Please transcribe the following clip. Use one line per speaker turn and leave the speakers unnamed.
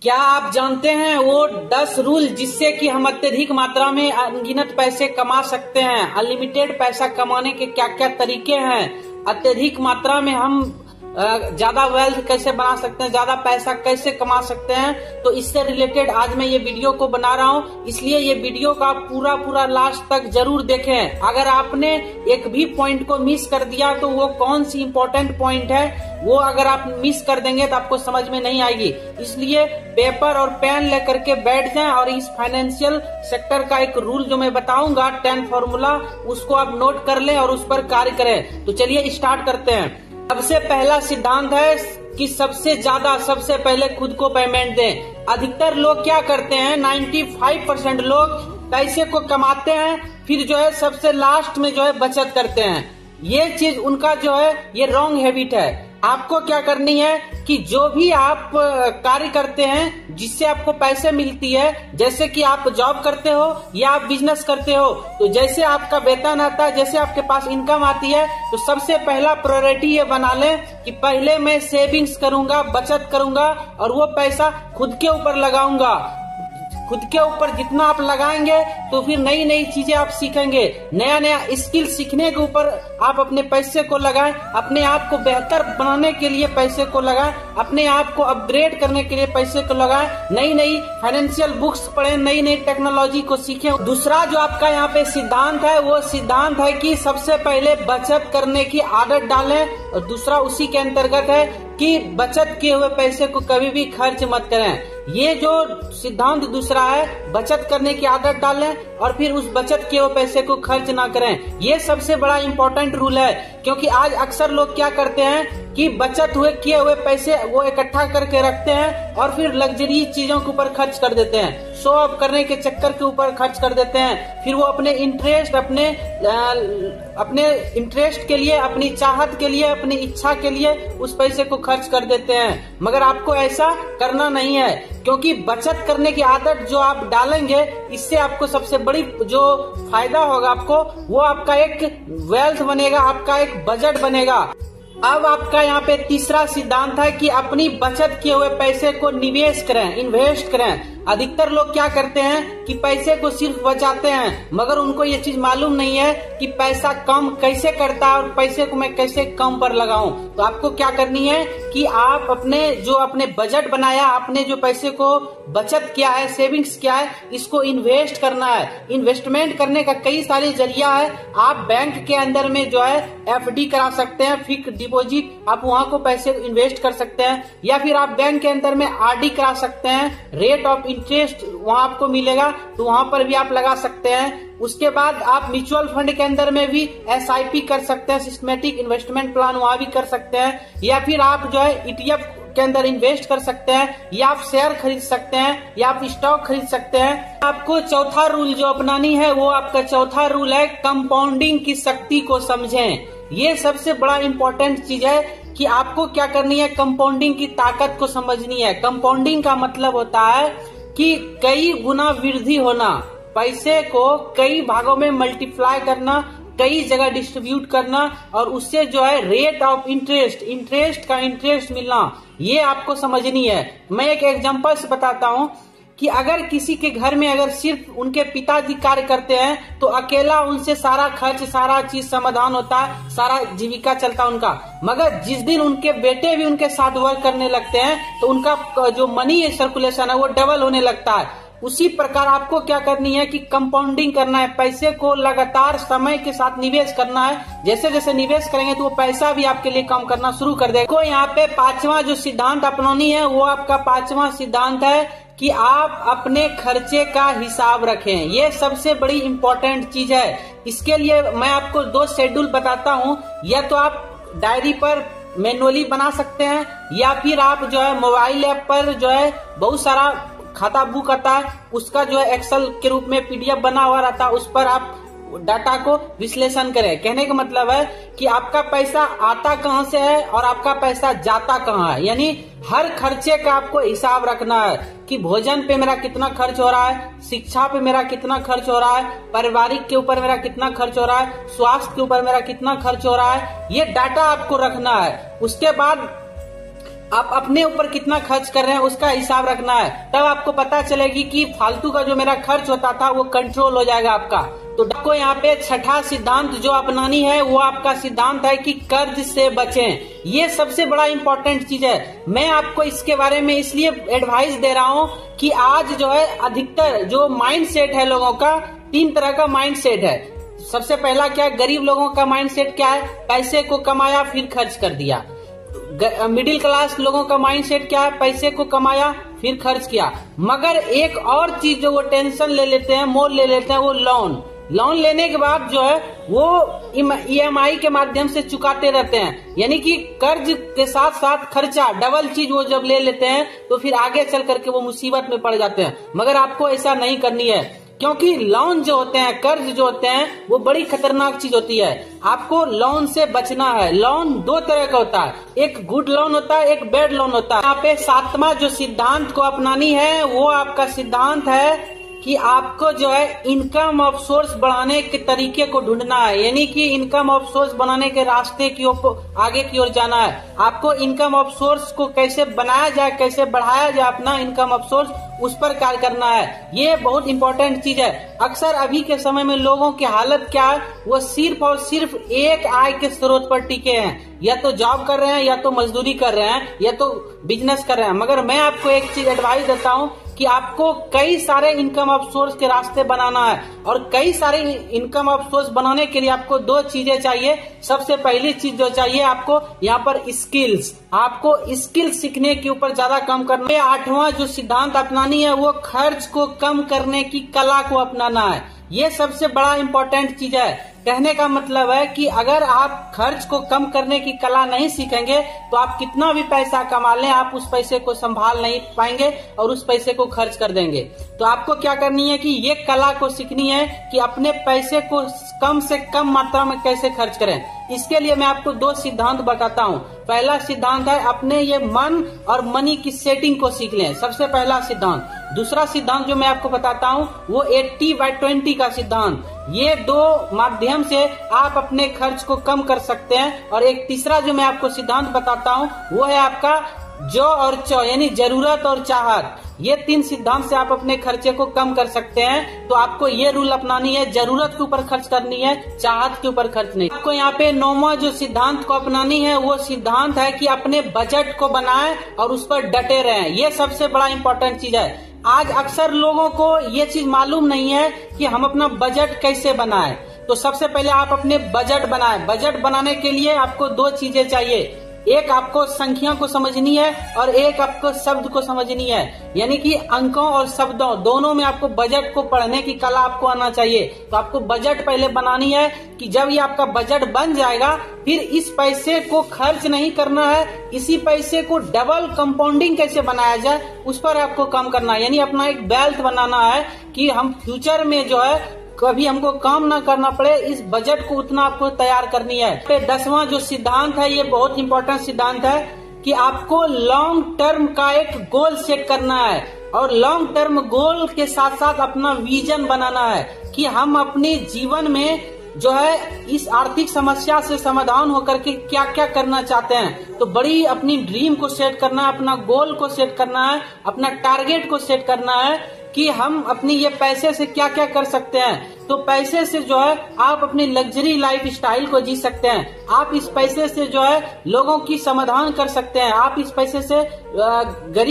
क्या आप जानते हैं वो 10 रूल जिससे कि हम अत्यधिक मात्रा में अनगिनत पैसे कमा सकते हैं। अनलिमिटेड पैसा कमाने के क्या क्या तरीके हैं, अत्यधिक मात्रा में हम ज्यादा वेल्थ कैसे बना सकते हैं, ज्यादा पैसा कैसे कमा सकते हैं। तो इससे रिलेटेड आज मैं ये वीडियो को बना रहा हूँ, इसलिए ये वीडियो का पूरा लास्ट तक जरूर देखें। अगर आपने एक भी पॉइंट को मिस कर दिया तो वो कौन सी इंपॉर्टेंट पॉइंट है वो अगर आप मिस कर देंगे तो आपको समझ में नहीं आएगी। इसलिए पेपर और पेन लेकर के बैठ जाएं और इस फाइनेंशियल सेक्टर का एक रूल जो मैं बताऊंगा 10 फॉर्मूला, उसको आप नोट कर लें और उस पर कार्य करें। तो चलिए स्टार्ट करते हैं। सबसे पहला सिद्धांत है कि सबसे पहले खुद को पेमेंट दें। अधिकतर लोग क्या करते हैं, 95% लोग पैसे को कमाते हैं, फिर जो है सबसे लास्ट में जो है बचत करते हैं। ये चीज उनका जो है ये रॉन्ग हैबिट है। आपको क्या करनी है कि जो भी आप कार्य करते हैं जिससे आपको पैसे मिलती है, जैसे कि आप जॉब करते हो या आप बिजनेस करते हो, तो जैसे आपका वेतन आता है, जैसे आपके पास इनकम आती है, तो सबसे पहला प्रायोरिटी ये बना लें कि पहले मैं सेविंग्स करूंगा, बचत करूंगा और वो पैसा खुद के ऊपर लगाऊंगा। खुद के ऊपर जितना आप लगाएंगे तो फिर नई नई चीजें आप सीखेंगे, नया स्किल सीखने के ऊपर आप अपने पैसे को लगाएं, अपने आप को बेहतर बनाने के लिए पैसे को लगाएं, अपने आप को अपग्रेड करने के लिए पैसे को लगाएं, नई फाइनेंशियल बुक्स पढ़ें, नई टेक्नोलॉजी को सीखें। दूसरा जो आपका यहाँ पे सिद्धांत है वो सिद्धांत है कि सबसे पहले बचत करने की आदत डालें, और दूसरा उसी के अंतर्गत है कि बचत किए हुए पैसे को कभी भी खर्च मत करें। ये जो सिद्धांत दूसरा है, बचत करने की आदत डालें और फिर उस बचत किए हुए पैसे को खर्च ना करें। ये सबसे बड़ा इम्पोर्टेंट रूल है, क्योंकि आज अक्सर लोग क्या करते हैं कि बचत किए हुए पैसे वो इकट्ठा करके रखते हैं और फिर लग्जरी चीजों के ऊपर खर्च कर देते हैं, शो ऑफ करने के चक्कर के ऊपर खर्च कर देते हैं। फिर वो अपने इंटरेस्ट के लिए, अपनी चाहत के लिए, अपनी इच्छा के लिए उस पैसे को खर्च कर देते हैं। मगर आपको ऐसा करना नहीं है, क्योंकि बचत करने की आदत जो आप डालेंगे, इससे आपको सबसे बड़ी जो फायदा होगा आपको, वो आपका एक वेल्थ बनेगा, आपका एक बजट बनेगा। अब आपका यहाँ पे तीसरा सिद्धांत है कि अपनी बचत किए हुए पैसे को निवेश करें, इन्वेस्ट करें। अधिकतर लोग क्या करते हैं कि पैसे को सिर्फ बचाते हैं, मगर उनको ये चीज मालूम नहीं है कि पैसा कम कैसे करता है और पैसे को मैं कैसे कम पर लगाऊं। तो आपको क्या करनी है कि आप अपने बजट बनाया, आपने जो पैसे को बचत किया है, सेविंग्स किया है, इसको इन्वेस्ट करना है। इन्वेस्टमेंट करने का कई सारे जरिया है। आप बैंक के अंदर में जो है FD करा सकते हैं, फिक्स डिपॉजिट, आप वहां को पैसे इन्वेस्ट कर सकते हैं, या फिर आप बैंक के अंदर में RD करा सकते हैं, रेट ऑफ इंटरेस्ट वहां आपको मिलेगा, तो वहां पर भी आप लगा सकते हैं। उसके बाद आप म्यूचुअल फंड के अंदर में भी SIP कर सकते हैं, सिस्टमेटिक इन्वेस्टमेंट प्लान वहां भी कर सकते हैं, या फिर आप जो है ETF के अंदर इन्वेस्ट कर सकते हैं, या आप शेयर खरीद सकते हैं, या आप स्टॉक खरीद सकते हैं। आपको चौथा रूल जो अपनानी है, वो आपका चौथा रूल है कंपाउंडिंग की शक्ति को समझें। ये सबसे बड़ा इम्पोर्टेंट चीज है कि आपको क्या करनी है, कंपाउंडिंग की ताकत को समझनी है। कंपाउंडिंग का मतलब होता है कि कई गुना वृद्धि होना, पैसे को कई भागों में मल्टीप्लाई करना, कई जगह डिस्ट्रीब्यूट करना, और उससे जो है रेट ऑफ इंटरेस्ट का इंटरेस्ट मिलना, ये आपको समझनी है। मैं एक एग्जांपल से बताता हूँ कि अगर किसी के घर में अगर सिर्फ उनके पिताजी कार्य करते हैं तो अकेला उनसे सारा खर्च, सारा चीज समाधान होता है, सारा जीविका चलता है उनका। मगर जिस दिन उनके बेटे भी उनके साथ वर्क करने लगते हैं तो उनका जो मनी सर्कुलेशन है वो डबल होने लगता है। उसी प्रकार आपको क्या करनी है कि कंपाउंडिंग करना है, पैसे को लगातार समय के साथ निवेश करना है। जैसे जैसे निवेश करेंगे तो वो पैसा भी आपके लिए काम करना शुरू कर देगा। को यहाँ पे पांचवा जो सिद्धांत अपनानी है, वो आपका पांचवा सिद्धांत है कि आप अपने खर्चे का हिसाब रखें। ये सबसे बड़ी इम्पोर्टेंट चीज है। इसके लिए मैं आपको 2 शेड्यूल बताता हूँ, या तो आप डायरी पर मैनुअली बना सकते हैं, या फिर आप जो है मोबाइल ऐप पर जो है बहुत सारा खाता बुक आता है, उसका जो है एक्सेल के रूप में PDF बना हुआ रहता है, उस पर आप डाटा को विश्लेषण करें। कहने का मतलब है कि आपका पैसा आता कहां से है और आपका पैसा जाता कहां है, यानी हर खर्चे का आपको हिसाब रखना है कि भोजन पे मेरा कितना खर्च हो रहा है, शिक्षा पे मेरा कितना खर्च हो रहा है, पारिवारिक के ऊपर मेरा कितना खर्च हो रहा है, स्वास्थ्य के ऊपर मेरा कितना खर्च हो रहा है। ये डाटा आपको रखना है। उसके बाद आप अपने ऊपर कितना खर्च कर रहे हैं उसका हिसाब रखना है, तब आपको पता चलेगी कि फालतू का जो मेरा खर्च होता था वो कंट्रोल हो जाएगा आपका। तो आपको यहाँ पे छठा सिद्धांत जो अपनानी है वो आपका सिद्धांत है कि कर्ज से बचें। ये सबसे बड़ा इम्पोर्टेंट चीज है। मैं आपको इसके बारे में इसलिए एडवाइस दे रहा हूँ कि आज जो है अधिकतर जो माइंड सेट है लोगों का, 3 तरह का माइंड सेट है। सबसे पहला क्या है, गरीब लोगों का माइंड सेट क्या है, पैसे को कमाया फिर खर्च कर दिया। मिडिल क्लास लोगों का माइंड सेट क्या है, पैसे को कमाया फिर खर्च किया। मगर एक और चीज जो वो टेंशन ले लेते हैं, मोल ले लेते हैं, वो लोन लेने के बाद जो है वो EMI के माध्यम से चुकाते रहते हैं। यानी कि कर्ज के साथ साथ खर्चा डबल चीज वो जब ले लेते हैं तो फिर आगे चल करके वो मुसीबत में पड़ जाते हैं। मगर आपको ऐसा नहीं करनी है, क्योंकि लोन जो होते हैं, कर्ज जो होते हैं, वो बड़ी खतरनाक चीज होती है। आपको लोन से बचना है। लोन 2 तरह का होता है, एक गुड लोन होता है, एक बैड लोन होता है। यहाँ पे 7वां जो सिद्धांत को अपनानी है वो आपका सिद्धांत है कि आपको जो है इनकम ऑफ सोर्स बढ़ाने के तरीके को ढूंढना है। यानी कि इनकम ऑफ सोर्स बनाने के रास्ते की आगे की ओर जाना है। आपको इनकम ऑफ सोर्स को कैसे बनाया जाए, कैसे बढ़ाया जाए अपना इनकम ऑफ सोर्स, उस पर कार्य करना है। ये बहुत इंपॉर्टेंट चीज है। अक्सर अभी के समय में लोगों की हालत क्या है, वो सिर्फ और सिर्फ एक आय के स्रोत पर टिके हैं। या तो जॉब कर रहे हैं, या तो मजदूरी कर रहे हैं, या तो बिजनेस कर रहे हैं। मगर मैं आपको एक चीज एडवाइस देता हूँ कि आपको कई सारे इनकम ऑफ सोर्स के रास्ते बनाना है। और कई सारे इनकम ऑफ सोर्स बनाने के लिए आपको 2 चीजें चाहिए। सबसे पहली चीज जो चाहिए आपको यहाँ पर स्किल्स। आपको स्किल्स सीखने के ऊपर ज्यादा काम करना है। 8वां जो सिद्धांत अपनानी है वो खर्च को कम करने की कला को अपनाना है। ये सबसे बड़ा इम्पोर्टेंट चीज है। कहने का मतलब है कि अगर आप खर्च को कम करने की कला नहीं सीखेंगे तो आप कितना भी पैसा कमा लें, आप उस पैसे को संभाल नहीं पाएंगे और उस पैसे को खर्च कर देंगे। तो आपको क्या करनी है कि ये कला को सीखनी है कि अपने पैसे को कम से कम मात्रा में कैसे खर्च करें। इसके लिए मैं आपको 2 सिद्धांत बताता हूँ। पहला सिद्धांत है अपने ये मन और मनी की सेटिंग को सीख लें, सबसे पहला सिद्धांत। दूसरा सिद्धांत जो मैं आपको बताता हूँ वो 80/20 का सिद्धांत। ये 2 माध्यम से आप अपने खर्च को कम कर सकते हैं। और एक तीसरा जो मैं आपको सिद्धांत बताता हूँ वो है आपका जो और चौ, यानी जरूरत और चाहत। ये 3 सिद्धांत से आप अपने खर्चे को कम कर सकते हैं। तो आपको ये रूल अपनानी है, जरूरत के ऊपर खर्च करनी है, चाहत के ऊपर खर्च नहीं। आपको यहाँ पे 9वां जो सिद्धांत को अपनानी है वो सिद्धांत है कि अपने बजट को बनाएं और उस पर डटे रहें। ये सबसे बड़ा इम्पोर्टेंट चीज है। आज अक्सर लोगों को ये चीज मालूम नहीं है कि हम अपना बजट कैसे बनाएं। तो सबसे पहले आप अपने बजट बनाएं। बजट बनाने के लिए आपको 2 चीजें चाहिए। एक आपको संख्या को समझनी है और एक आपको शब्द को समझनी है। यानी कि अंकों और शब्दों दोनों में आपको बजट को पढ़ने की कला आपको आना चाहिए। तो आपको बजट पहले बनानी है कि जब ये आपका बजट बन जाएगा फिर इस पैसे को खर्च नहीं करना है, इसी पैसे को डबल कंपाउंडिंग कैसे बनाया जाए उस पर आपको काम करना है। यानी अपना एक वेल्थ बनाना है कि हम फ्यूचर में जो है कभी हमको काम ना करना पड़े, इस बजट को उतना आपको तैयार करनी है। फिर 10वां जो सिद्धांत है ये बहुत इंपॉर्टेंट सिद्धांत है कि आपको लॉन्ग टर्म का एक गोल सेट करना है। और लॉन्ग टर्म गोल के साथ साथ अपना विजन बनाना है कि हम अपने जीवन में जो है इस आर्थिक समस्या से समाधान होकर के क्या क्या करना चाहते हैं। तो बड़ी अपनी ड्रीम को सेट करना है, अपना गोल को सेट करना है, अपना टारगेट को सेट करना है कि हम अपनी ये पैसे से क्या क्या कर सकते हैं। तो पैसे से जो है आप अपनी लग्जरी लाइफ स्टाइल को जी सकते हैं। आप इस पैसे से जो है लोगों की समाधान कर सकते हैं। आप इस पैसे से गरीब